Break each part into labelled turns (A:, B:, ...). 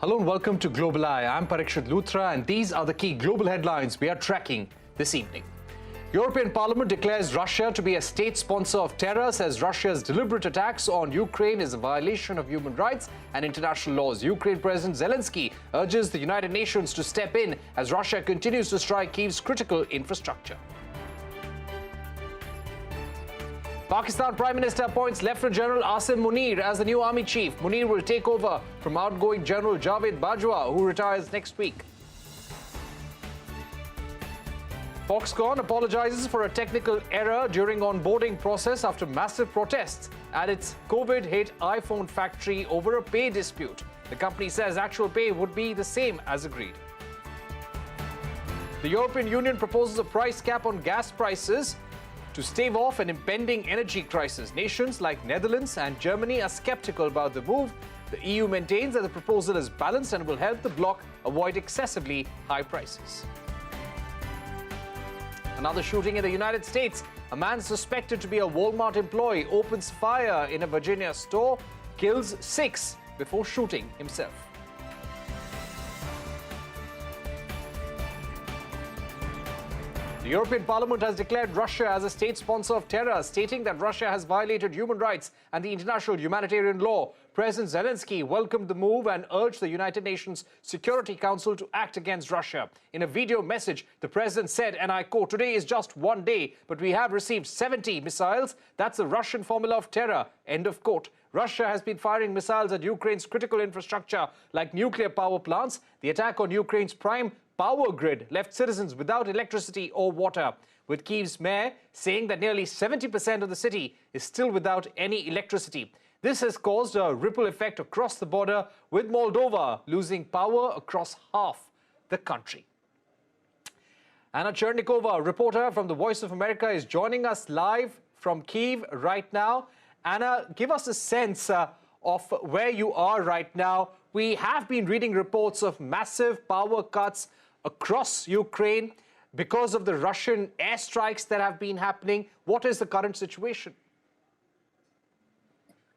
A: Hello and welcome to Global Eye. I'm Parikshit Luthra and these are the key global headlines we are tracking this evening. European Parliament declares Russia to be a state sponsor of terror, says Russia's deliberate attacks on Ukraine is a violation of human rights and international laws. Ukraine President Zelensky urges the United Nations to step in as Russia continues to strike Kyiv's critical infrastructure. Pakistan Prime Minister appoints Lieutenant General Asim Munir as the new army chief. Munir will take over from outgoing General Javed Bajwa, who retires next week. Foxconn apologizes for a technical error during onboarding process after massive protests at its COVID-hit iPhone factory over a pay dispute. The company says actual pay would be the same as agreed. The European Union proposes a price cap on gas prices to stave off an impending energy crisis. Nations like Netherlands and Germany are skeptical about the move. The EU maintains that the proposal is balanced and will help the bloc avoid excessively high prices. Another shooting in the United States. A man suspected to be a Walmart employee opens fire in a Virginia store, kills 6 before shooting himself. The European Parliament has declared Russia as a state sponsor of terror, stating that Russia has violated human rights and the international humanitarian law. President Zelensky welcomed the move and urged the United Nations Security Council to act against Russia. In a video message, the president said, and I quote, "Today is just one day, but we have received 70 missiles. That's the Russian formula of terror," end of quote. Russia has been firing missiles at Ukraine's critical infrastructure like nuclear power plants. The attack on Ukraine's prime power grid left citizens without electricity or water, with Kyiv's mayor saying that nearly 70% of the city is still without any electricity. This has caused a ripple effect across the border, with Moldova losing power across half the country. Anna Chernikova, reporter from the Voice of America, is joining us live from Kyiv right now. Anna, give us a sense of where you are right now. We have been reading reports of massive power cuts across Ukraine because of the Russian airstrikes that have been happening. What is the current situation?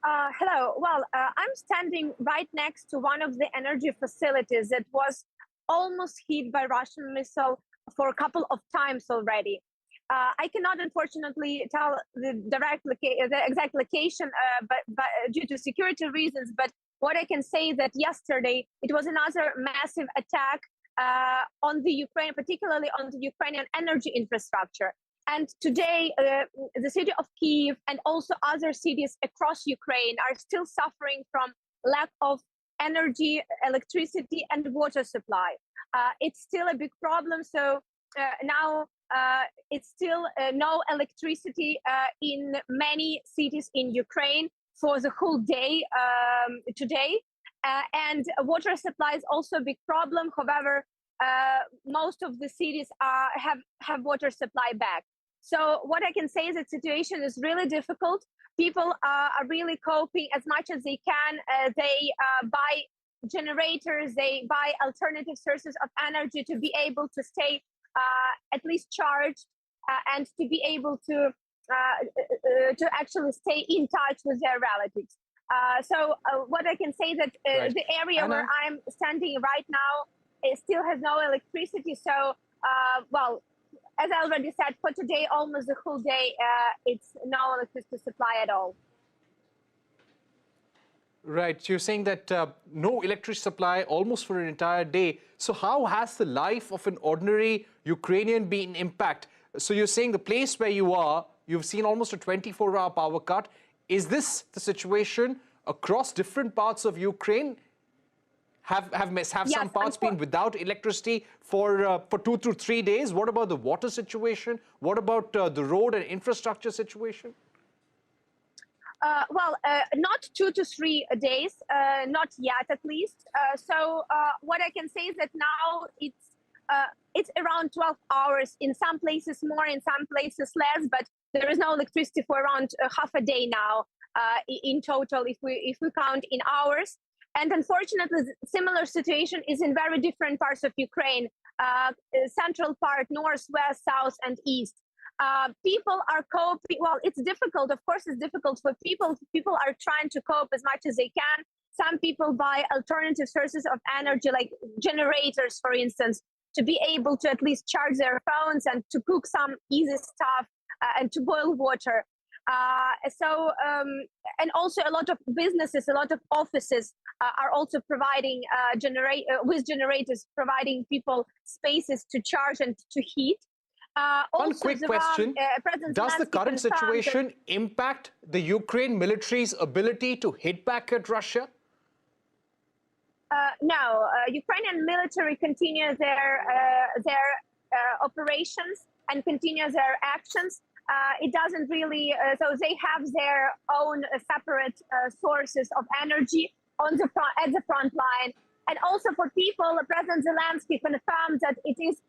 B: Hello. Well, I'm standing right next to one of the energy facilities that was almost hit by Russian missile for a couple of times already. I cannot, unfortunately, tell the exact location, but due to security reasons. But what I can say that yesterday it was another massive attack on the Ukraine, particularly on the Ukrainian energy infrastructure. And today, the city of Kyiv and also other cities across Ukraine are still suffering from lack of energy, electricity, and water supply. It's still a big problem. So now it's still no electricity in many cities in Ukraine for the whole day today. And water supply is also a big problem. However, most of the cities have water supply back. So what I can say is that situation is really difficult. People are really coping as much as they can. They buy generators, they buy alternative sources of energy to be able to stay at least charged and to be able to actually stay in touch with their relatives. So what I can say that
A: Right.
B: the area
A: Anna?
B: where I'm standing right now, it still has no electricity. So, well, as I already said, for today, almost the whole day, it's no electricity supply at all.
A: Right. You're saying that no electric supply almost for an entire day. So how has the life of an ordinary Ukrainian been impacted? So you're saying the place where you are, you've seen almost a 24-hour power cut. Is this the situation across different parts of Ukraine? Have
B: Yes,
A: some parts been without electricity for 2 to 3 days? What about the water situation? What about the road and infrastructure situation?
B: Well, not 2 to 3 days, not yet at least. So what I can say is that now it's around 12 hours, in some places more, in some places less, but there is no electricity for around half a day now in total if we count in hours. And unfortunately, similar situation is in very different parts of Ukraine, central part, north, west, south, and east. People are coping. Well, it's difficult. Of course, it's difficult for people. People are trying to cope as much as they can. Some people buy alternative sources of energy, like generators, for instance, to be able to at least charge their phones and to cook some easy stuff and to boil water. And also a lot of businesses, a lot of offices are also providing with generators, providing people spaces to charge and to heat.
A: One quick question. Does the current situation impact the Ukraine military's ability to hit back at Russia?
B: No, Ukrainian military continue their operations and continue their actions. It doesn't really, so they have their own separate sources of energy at the front line. And also for people, President Zelensky confirmed that it is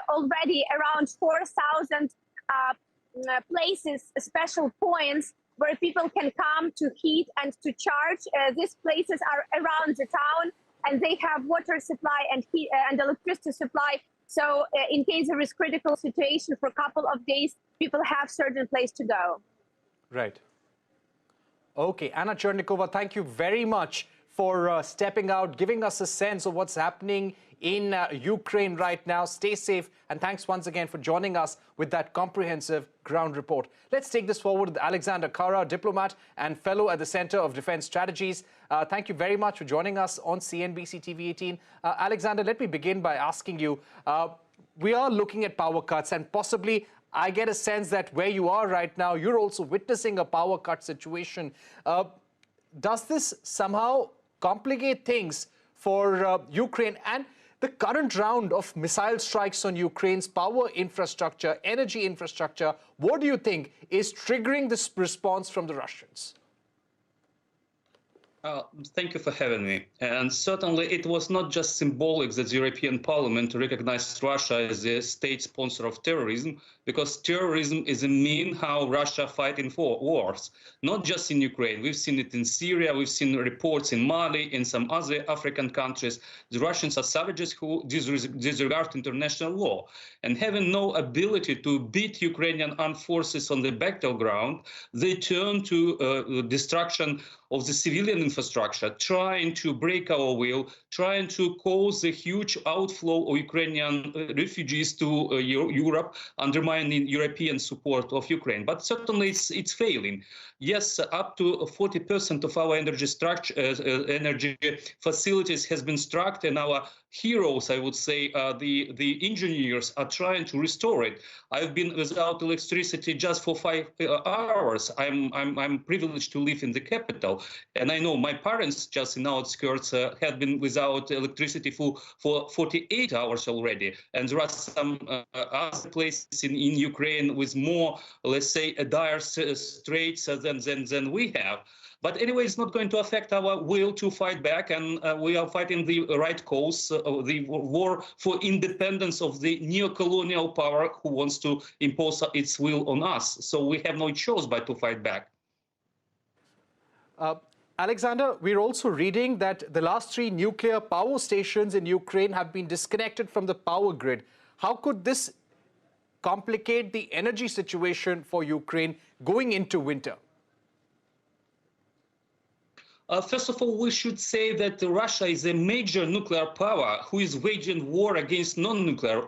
B: already around 4,000 places, special points where people can come to heat and to charge. These places are around the town, and they have water supply and heat and electricity supply. So in case there is critical situation for a couple of days, people have certain place to go.
A: Right. Okay, Anna Chernikova, thank you very much for stepping out, giving us a sense of what's happening in Ukraine right now. Stay safe, and thanks once again for joining us with that comprehensive ground report. Let's take this forward with Alexander Kara, diplomat and fellow at the Center of Defense Strategies. Thank you very much for joining us on CNBC TV18. Alexander, let me begin by asking you, we are looking at power cuts, and possibly I get a sense that where you are right now, you're also witnessing a power cut situation. Does this somehow complicate things for Ukraine? And the current round of missile strikes on Ukraine's power infrastructure, energy infrastructure, what do you think is triggering this response from the Russians?
C: Thank you for having me. And certainly it was not just symbolic that the European Parliament recognized Russia as a state sponsor of terrorism, because terrorism is a mean how Russia fighting for wars, not just in Ukraine. We've seen it in Syria, we've seen reports in Mali, in some other African countries. The Russians are savages who disregard international law. And having no ability to beat Ukrainian armed forces on the battleground, they turn to destruction of the civilian infrastructure, trying to break our will, trying to cause a huge outflow of Ukrainian refugees to Europe, undermining European support of Ukraine. But certainly it's failing. Yes, up to 40% of our energy facilities has been struck, and our heroes, I would say, the engineers are trying to restore it. I've been without electricity just for 5 hours. I'm privileged to live in the capital, and I know my parents just in outskirts had been without electricity for 48 hours already. And there are some other places in Ukraine with more, let's say, dire straits than we have. But anyway, it's not going to affect our will to fight back, and we are fighting the right cause, the war for independence of the neo-colonial power who wants to impose its will on us. So we have no choice but to fight back.
A: Alexander, we're also reading that the last 3 nuclear power stations in Ukraine have been disconnected from the power grid. How could this complicate the energy situation for Ukraine going into winter?
C: First of all, we should say that Russia is a major nuclear power who is waging war against non-nuclear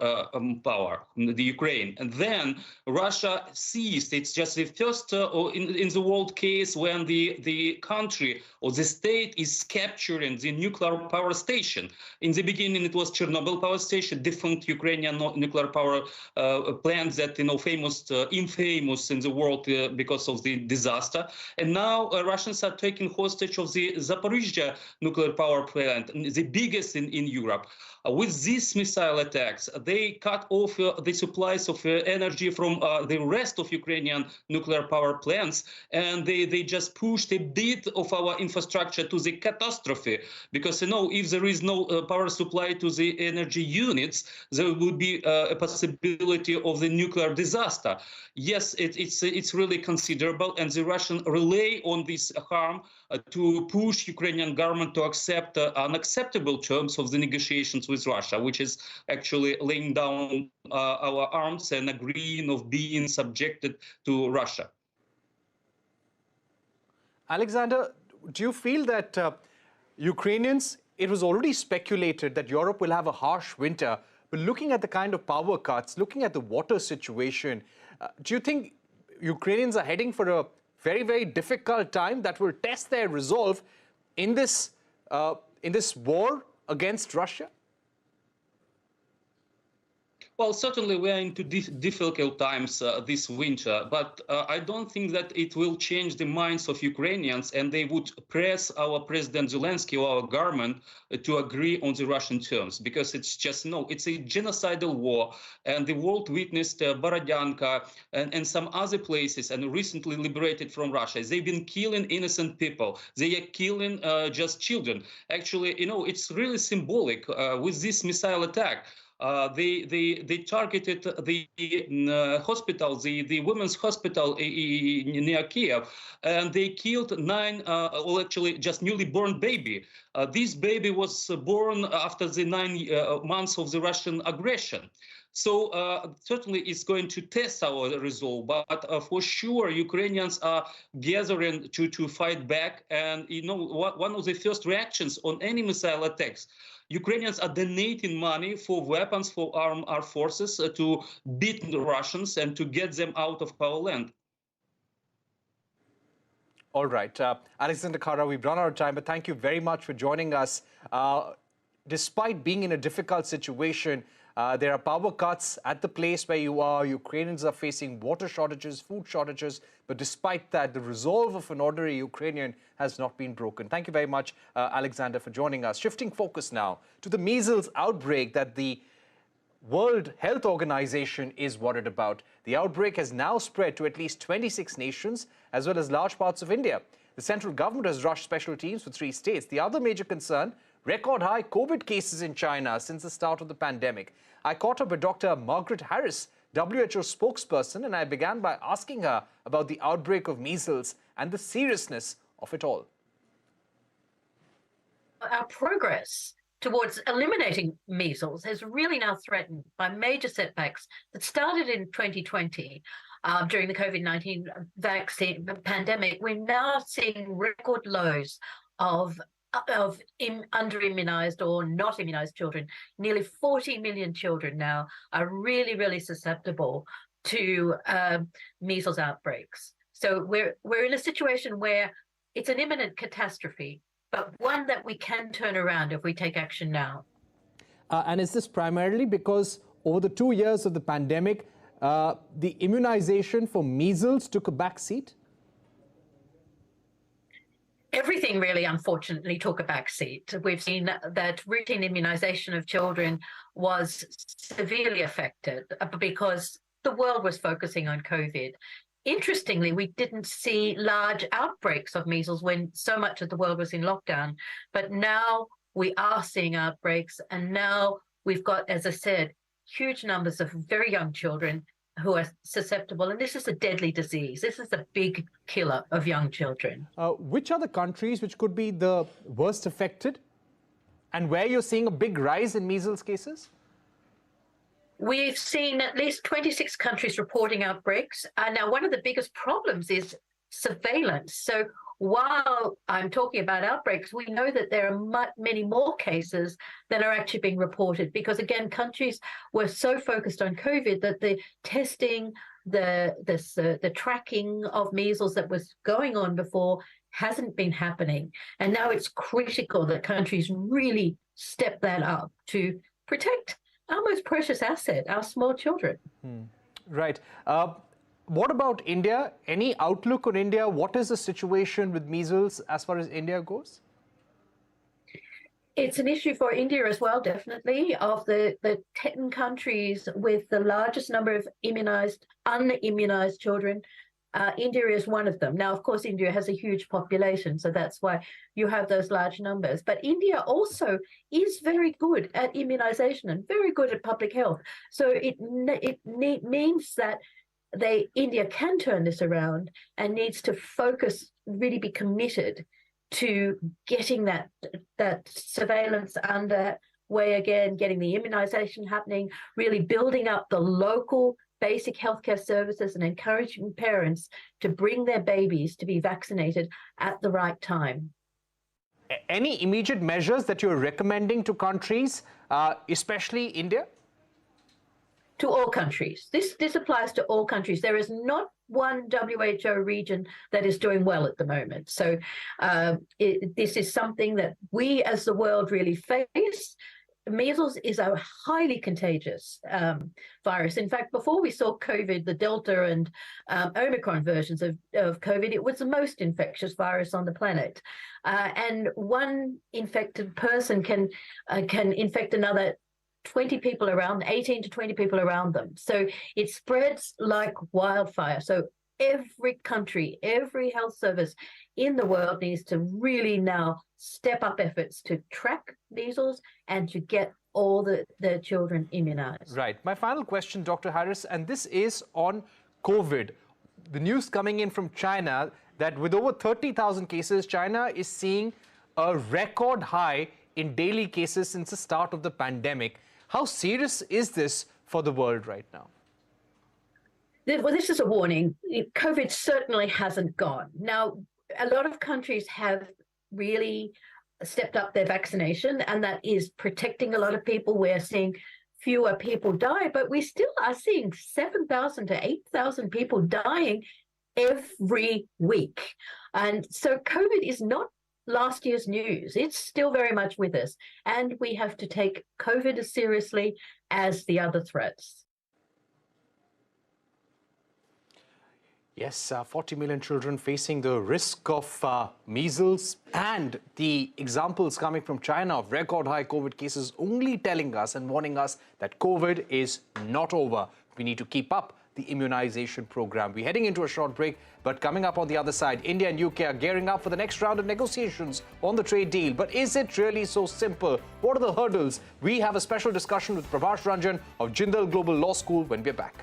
C: power, the Ukraine. And then Russia seized. It's just the first in the world case when the country or the state is capturing the nuclear power station. In the beginning, it was Chernobyl power station, defunct Ukrainian nuclear power plant that, infamous in the world because of the disaster. And now Russians are taking hostage of the Zaporizhzhia nuclear power plant, the biggest in Europe. With these missile attacks, they cut off the supplies of energy from the rest of Ukrainian nuclear power plants, and they just pushed a bit of our infrastructure to the catastrophe. Because, if there is no power supply to the energy units, there would be a possibility of the nuclear disaster. Yes, it's really considerable, and the Russians rely on this harm to push Ukrainian government to accept unacceptable terms of the negotiations with Russia, which is actually laying down our arms and agreeing of being subjected to Russia.
A: Alexander, do you feel that Ukrainians, it was already speculated that Europe will have a harsh winter, but looking at the kind of power cuts, looking at the water situation, do you think Ukrainians are heading for a very, very difficult time that will test their resolve in this war against Russia?
C: Well, certainly we are into difficult times this winter, but I don't think that it will change the minds of Ukrainians, and they would press our President Zelensky or our government to agree on the Russian terms, because it's just it's a genocidal war, and the world witnessed Borodyanka and some other places, and recently liberated from Russia. They've been killing innocent people. They are killing just children. Actually, it's really symbolic with this missile attack. They targeted the hospital, the women's hospital near Kiev, and they killed 9, well, actually just newly born baby. This baby was born after the 9 months of the Russian aggression. So certainly it's going to test our resolve, but for sure Ukrainians are gathering to fight back. And one of the first reactions on any missile attacks, Ukrainians are donating money for weapons for armed forces to beat the Russians and to get them out of our land.
A: All right. Alexander Kara, we've run out of time, but thank you very much for joining us. Despite being in a difficult situation, there are power cuts at the place where you are. Ukrainians are facing water shortages, food shortages. But despite that, the resolve of an ordinary Ukrainian has not been broken. Thank you very much, Alexander, for joining us. Shifting focus now to the measles outbreak that the World Health Organization is worried about. The outbreak has now spread to at least 26 nations, as well as large parts of India. The central government has rushed special teams for 3 states. The other major concern, record high COVID cases in China since the start of the pandemic. I caught up with Dr. Margaret Harris, WHO spokesperson, and I began by asking her about the outbreak of measles and the seriousness of it all.
D: Our progress towards eliminating measles is really now threatened by major setbacks that started in 2020 during the COVID-19 vaccine pandemic. We're now seeing record lows of under-immunized or not immunized children. Nearly 40 million children now are really, really susceptible to measles outbreaks. So we're in a situation where it's an imminent catastrophe, but one that we can turn around if we take action now.
A: And is this primarily because over the 2 years of the pandemic, the immunization for measles took a back seat?
D: Everything really, unfortunately, took a backseat. We've seen that routine immunization of children was severely affected because the world was focusing on COVID. Interestingly, we didn't see large outbreaks of measles when so much of the world was in lockdown. But now we are seeing outbreaks, and now we've got, as I said, huge numbers of very young children who are susceptible, and this is a deadly disease. This is a big killer of young children.
A: Which are the countries which could be the worst affected, and where you're seeing a big rise in measles cases?
D: We've seen at least 26 countries reporting outbreaks. Now, one of the biggest problems is surveillance. So while I'm talking about outbreaks, we know that there are many more cases that are actually being reported because, again, countries were so focused on COVID that the testing, the tracking of measles that was going on before hasn't been happening. And now it's critical that countries really step that up to protect our most precious asset, our small children.
A: Right. What about India? Any outlook on India? What is the situation with measles as far as India goes?
D: It's an issue for India as well, definitely. Of the 10 countries with the largest number of unimmunized children, India is one of them. Now, of course, India has a huge population, so that's why you have those large numbers. But India also is very good at immunization and very good at public health. So it means that India can turn this around and needs to focus, really be committed to getting that surveillance underway again, getting the immunization happening, really building up the local basic healthcare services and encouraging parents to bring their babies to be vaccinated at the right time.
A: Any immediate measures that you're recommending to countries, especially India?
D: To all countries. This applies to all countries. There is not one WHO region that is doing well at the moment. So this is something that we as the world really face. Measles is a highly contagious virus. In fact, before we saw COVID, the Delta and Omicron versions of COVID, it was the most infectious virus on the planet. And one infected person can infect another 20 people around, 18 to 20 people around them. So it spreads like wildfire. So every country, every health service in the world needs to really now step up efforts to track measles and to get all the children immunized.
A: Right. My final question, Dr. Harris, and this is on COVID. The news coming in from China that with over 30,000 cases, China is seeing a record high in daily cases since the start of the pandemic. How serious is this for the world right now?
D: Well, this is a warning. COVID certainly hasn't gone. Now, a lot of countries have really stepped up their vaccination, and that is protecting a lot of people. We're seeing fewer people die, but we still are seeing 7,000 to 8,000 people dying every week. And so COVID is not last year's news. It's still very much with us, and we have to take COVID as seriously as the other threats.
A: Yes, 40 million children facing the risk of measles, and the examples coming from China of record high COVID cases only telling us and warning us that COVID is not over. We need to keep up the immunization program. We're heading into a short break, but coming up on the other side, India and UK are gearing up for the next round of negotiations on the trade deal. But is it really so simple? What are the hurdles? We have a special discussion with Prabhash Ranjan of Jindal Global Law School when we're back.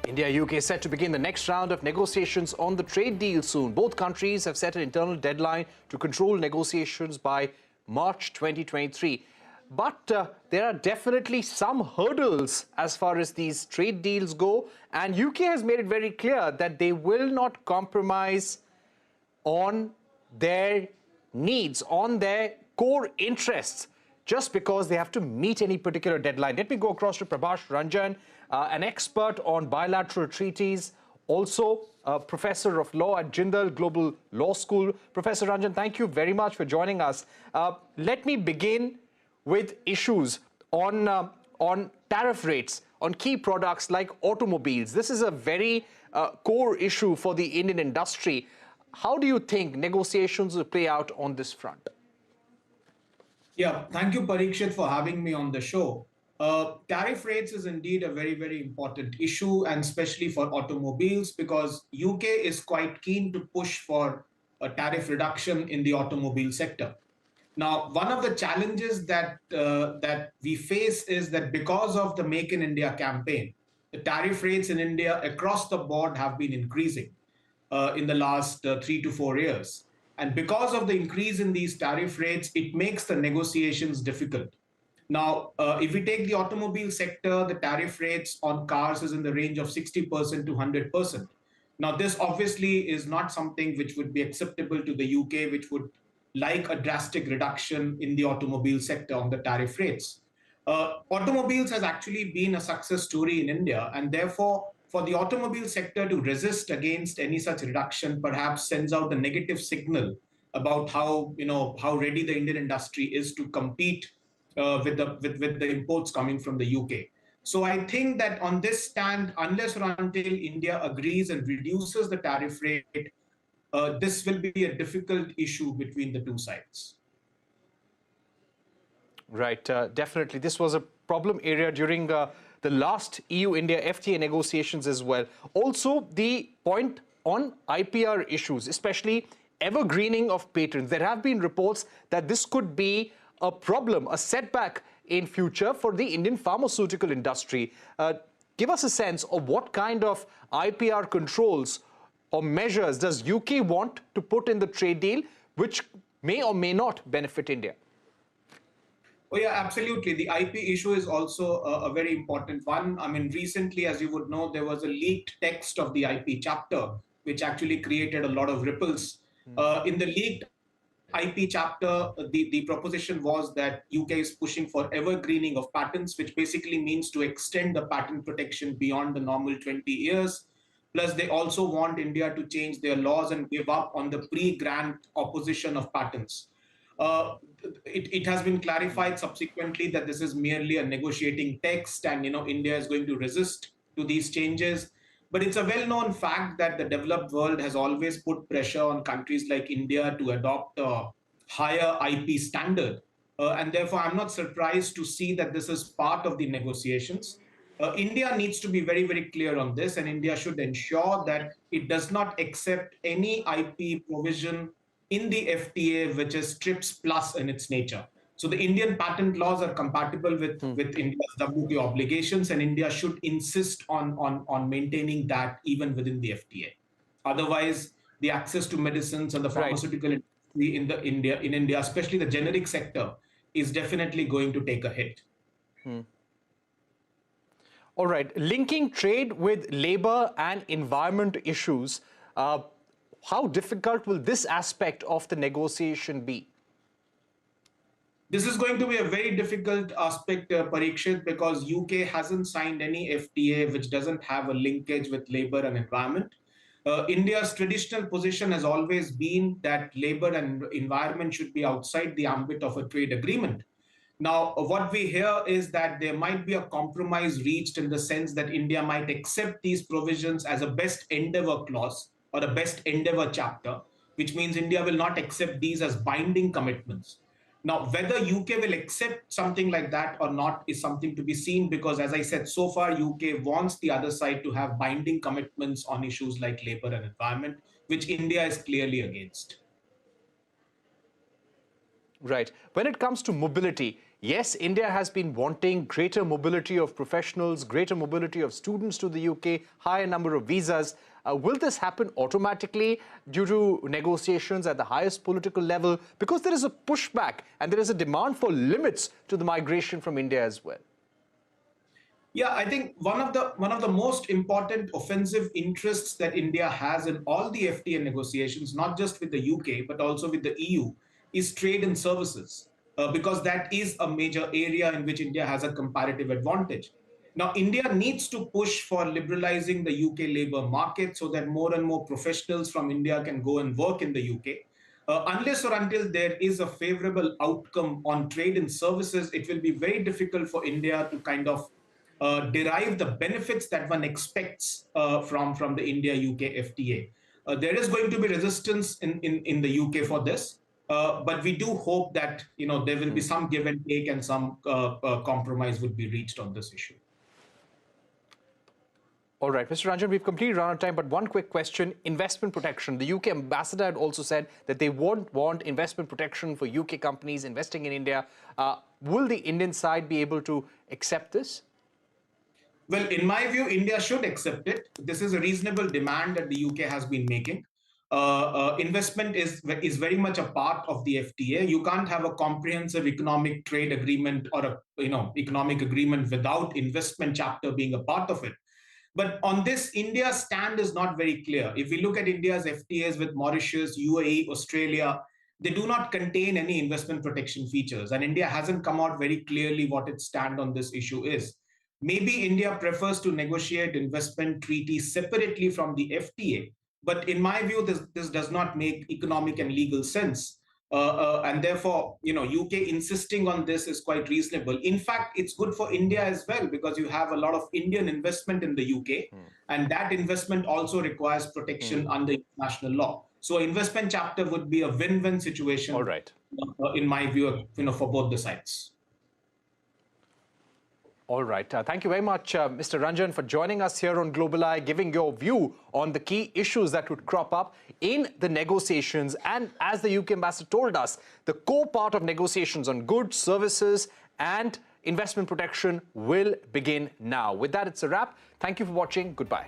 A: India and UK set to begin the next round of negotiations on the trade deal soon. Both countries have set an internal deadline to control negotiations by March 2023. But there are definitely some hurdles as far as these trade deals go. And UK has made it very clear that they will not compromise on their needs, on their core interests, just because they have to meet any particular deadline. Let me go across to Prabhash Ranjan, an expert on bilateral treaties, also a professor of law at Jindal Global Law School. Professor Ranjan, thank you very much for joining us. Let me begin with issues on tariff rates on key products like automobiles. This is a very core issue for the Indian industry. How do you think negotiations will play out on this front?
E: Yeah, thank you, Parikshit, for having me on the show. Tariff rates is indeed a very, very important issue, and especially for automobiles, because UK is quite keen to push for a tariff reduction in the automobile sector. Now, one of the challenges that we face is that because of the Make in India campaign, the tariff rates in India across the board have been increasing in the last 3 to 4 years. And because of the increase in these tariff rates, it makes the negotiations difficult. Now, if we take the automobile sector, the tariff rates on cars is in the range of 60% to 100%. Now, this obviously is not something which would be acceptable to the UK, which would like a drastic reduction in the automobile sector on the tariff rates. Automobiles has actually been a success story in India, and therefore, for the automobile sector to resist against any such reduction perhaps sends out a negative signal about how ready the Indian industry is to compete with the imports coming from the UK. So I think that on this stand, unless or until India agrees and reduces the tariff rate, this will be a difficult issue between the two sides.
A: Right, definitely. This was a problem area during the last EU-India FTA negotiations as well. Also, the point on IPR issues, especially evergreening of patents. There have been reports that this could be a problem, a setback in future for the Indian pharmaceutical industry. Give us a sense of what kind of IPR controls or measures does UK want to put in the trade deal, which may or may not benefit India?
E: Oh, yeah, absolutely. The IP issue is also a very important one. I mean, recently, as you would know, there was a leaked text of the IP chapter, which actually created a lot of ripples. In the leaked IP chapter, the proposition was that UK is pushing for evergreening of patents, which basically means to extend the patent protection beyond the normal 20 years. Plus, they also want India to change their laws and give up on the pre-grant opposition of patents. Uh, it has been clarified subsequently that this is merely a negotiating text, and India is going to resist to these changes. But it's a well-known fact that the developed world has always put pressure on countries like India to adopt a higher IP standard. And therefore, I'm not surprised to see that this is part of the negotiations. India needs to be very, very clear on this, and India should ensure that it does not accept any IP provision in the FTA which is TRIPS plus in its nature. So the Indian patent laws are compatible with India's WTO obligations, and India should insist on maintaining that even within the FTA. Otherwise, the access to medicines and the pharmaceutical industry in India, especially the generic sector, is definitely going to take a hit.
A: All right, linking trade with labor and environment issues, how difficult will this aspect of the negotiation be?
E: This is going to be a very difficult aspect, Parikshit, because UK hasn't signed any FTA which doesn't have a linkage with labor and environment. India's traditional position has always been that labor and environment should be outside the ambit of a trade agreement. Now, what we hear is that there might be a compromise reached in the sense that India might accept these provisions as a best endeavor clause or a best endeavor chapter, which means India will not accept these as binding commitments. Now, whether UK will accept something like that or not is something to be seen, because, as I said, so far UK wants the other side to have binding commitments on issues like labor and environment, which India is clearly against.
A: Right. When it comes to mobility, yes, India has been wanting greater mobility of professionals, greater mobility of students to the UK, higher number of visas. Will this happen automatically due to negotiations at the highest political level? Because there is a pushback and there is a demand for limits to the migration from India as well.
E: Yeah, I think one of the most important offensive interests that India has in all the FTA negotiations, not just with the UK, but also with the EU, is trade and services, because that is a major area in which India has a comparative advantage. Now, India needs to push for liberalizing the UK labor market so that more and more professionals from India can go and work in the UK. Unless or until there is a favorable outcome on trade and services, it will be very difficult for India to kind of derive the benefits that one expects from the India-UK FTA. There is going to be resistance in the UK for this. But we do hope that there will be some give and take and some compromise would be reached on this issue.
A: All right, Mr. Ranjan, we've completely run out of time, but one quick question. Investment protection. The UK ambassador had also said that they won't want investment protection for UK companies investing in India. Will the Indian side be able to accept this?
E: Well, in my view, India should accept it. This is a reasonable demand that the UK has been making. Investment is very much a part of the FTA. You can't have a comprehensive economic trade agreement or a economic agreement without investment chapter being a part of it. But on this, India's stand is not very clear. If we look at India's FTAs with Mauritius, UAE, Australia, they do not contain any investment protection features. And India hasn't come out very clearly what its stand on this issue is. Maybe India prefers to negotiate investment treaties separately from the FTA. But in my view, this does not make economic and legal sense. And therefore, UK insisting on this is quite reasonable. In fact, it's good for India as well, because you have a lot of Indian investment in the UK, and that investment also requires protection under international law. So investment chapter would be a win-win situation.
A: All right.
E: In my view, for both the sides.
A: All right. Thank you very much, Mr. Ranjan, for joining us here on Global Eye, giving your view on the key issues that would crop up in the negotiations. And as the UK ambassador told us, the core part of negotiations on goods, services, and investment protection will begin now. With that, it's a wrap. Thank you for watching. Goodbye.